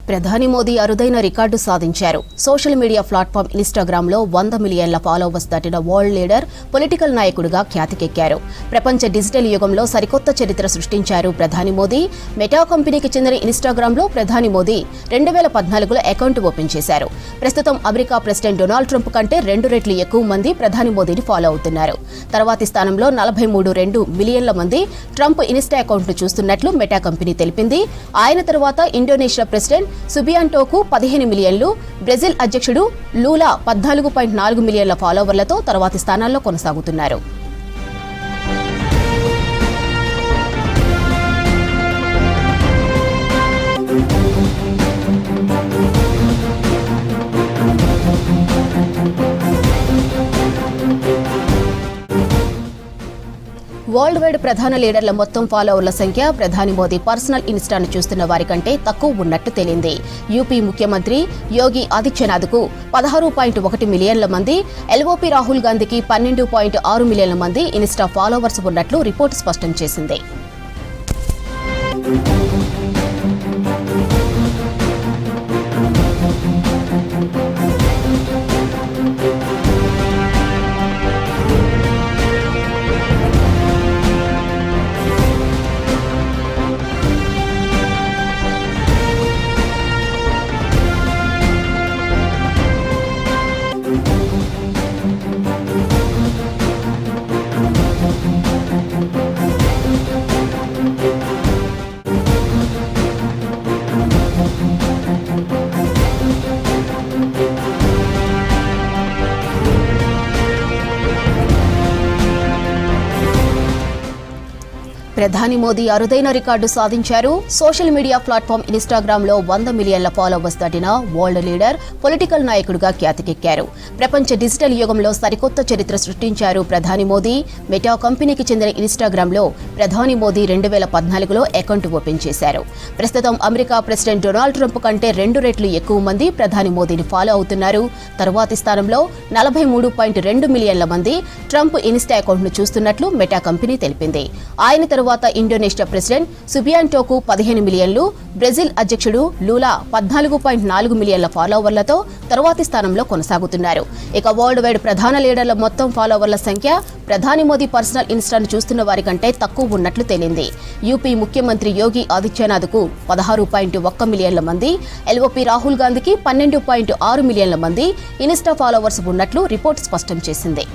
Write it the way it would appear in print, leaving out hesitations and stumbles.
ప్రధాని మోదీ అరుదైన రికార్డు సాధించారు. సోషల్ మీడియా ప్లాట్ఫామ్ ఇన్‌స్టాగ్రామ్‌లో 100 మిలియన్ల ఫాలోవర్స్ దాటిన వరల్డ్ లీడర్, పొలిటికల్ నాయకుడిగా ఖ్యాతికెక్కారు. ప్రపంచ డిజిటల్ యుగంలో సరికొత్త చరిత్ర సృష్టించారు ప్రధాని మోదీ. మెటా కంపెనీకి చెందిన ఇన్‌స్టాగ్రామ్‌లో ప్రధాని మోదీ 2014లో అకౌంట్ ఓపెన్ చేశారు. ప్రస్తుతం అమెరికా ప్రెసిడెంట్ డొనాల్డ్ ట్రంప్ కంటే 2 రెట్లు ఎక్కువ మంది ప్రధాని మోదీని ఫాలో అవుతున్నారు. తర్వాతి స్థానంలో 43.2 మిలియన్ల మంది ట్రంప్ ఇన్‌స్టా అకౌంట్ను చూస్తున్నట్లు మెటా కంపెనీ తెలిపింది. ఆయన తర్వాత ఇండోనేషియా ప్రెసిడెంట్ సుబియాంటోకు 15 మిలియన్లు, బ్రెజిల్ అధ్యక్షుడు లూలా 14.4 మిలియన్ల ఫాలోవర్లతో తర్వాతి స్థానాల్లో కొనసాగుతున్నారు. వరల్డ్ వైడ్ ప్రధాన లీడర్ల మొత్తం ఫాలోవర్ల సంఖ్య ప్రధాని మోదీ పర్సనల్ ఇన్‌స్టాను చూస్తున్న వారి కంటే తక్కువ ఉన్నట్టు తేలింది. యూపీ ముఖ్యమంత్రి యోగి ఆదిత్యనాథ్కు 16.1 మిలియన్ల మంది, ఎల్ఓపీ రాహుల్ గాంధీకి 12.6 మిలియన్ల మంది ఇన్‌స్టా ఫాలోవర్స్ ఉన్నట్లు రిపోర్టు స్పష్టం చేసింది. ప్రధాని మోదీ అరుదైన రికార్డు సాధించారు. సోషల్ మీడియా ప్లాట్ఫామ్ ఇన్‌స్టాగ్రామ్‌లో 100 మిలియన్ల ఫాలోవర్స్ దాటిన వరల్డ్ లీడర్, పొలిటికల్ నాయకుడిగా ఖ్యాతికెక్కారు. ప్రపంచ డిజిటల్ యుగంలో సరికొత్త చరిత్ర సృష్టించారు ప్రధాని మోదీ. మెటా కంపెనీకి చెందిన ఇన్‌స్టాగ్రామ్‌లో ప్రధాని మోదీ 2014లో అకౌంట్ ఓపెన్ చేశారు. ప్రస్తుతం అమెరికా ప్రెసిడెంట్ డొనాల్డ్ ట్రంప్ కంటే 2 రెట్లు ఎక్కువ మంది ప్రధాని మోదీని ఫాలో అవుతున్నారు. తర్వాతి స్థానంలో 43.2 మిలియన్ల మంది ట్రంప్ ఇన్‌స్టా అకౌంట్ను చూస్తున్నట్లు మెటా కంపెనీ తెలిపింది. ఆయన తర్వాత ఇండోనేషియా ప్రెసిడెంట్ సుబియాంటోకు 15 మిలియన్లు, బ్రెజిల్ అధ్యక్షుడు లూలా 14.4 మిలియన్ల ఫాలోవర్లతో తర్వాతి స్థానంలో కొనసాగుతున్నారు. ఇక వరల్డ్ వైడ్ ప్రధాన లీడర్ల మొత్తం ఫాలోవర్ల సంఖ్య ప్రధాని మోదీ పర్సనల్ ఇన్‌స్టాను చూస్తున్న వారి కంటే తక్కువ ఉన్నట్లు తేలింది. యూపీ ముఖ్యమంత్రి యోగి ఆదిత్యనాథ్కు 16.1 మిలియన్ల మంది, ఎల్ఓపీ రాహుల్ గాంధీకి 12.6 మిలియన్ల మంది ఇన్‌స్టా ఫాలోవర్స్ ఉన్నట్లు రిపోర్టు స్పష్టం చేసింది.